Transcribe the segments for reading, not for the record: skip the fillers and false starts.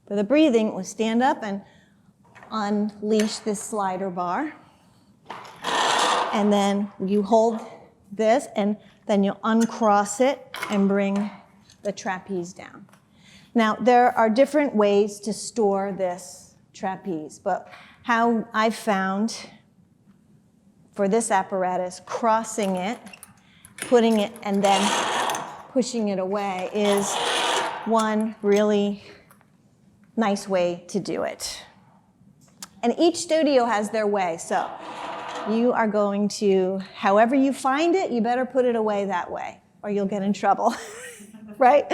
For the breathing, we'll stand up and unleash this slider bar. And then you hold this, and then you'll uncross it and bring the trapeze down. Now, there are different ways to store this trapeze, but how I found for this apparatus, crossing it, putting it, and then pushing it away is one really nice way to do it. And each studio has their way, so you are going to, however you find it, you better put it away that way, or you'll get in trouble, right?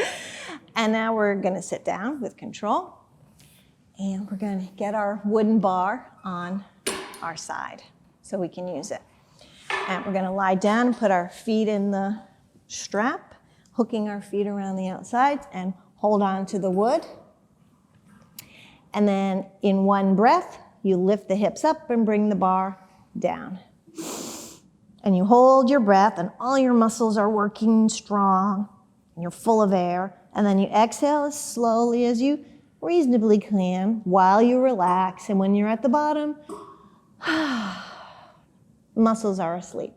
And now we're gonna sit down with control, and we're gonna get our wooden bar on our side so we can use it. And we're gonna lie down and put our feet in the strap, hooking our feet around the outsides, and hold on to the wood. And then in one breath, you lift the hips up and bring the bar down. And you hold your breath, and all your muscles are working strong, and you're full of air. And then you exhale as slowly as you reasonably can while you relax. And when you're at the bottom, muscles are asleep.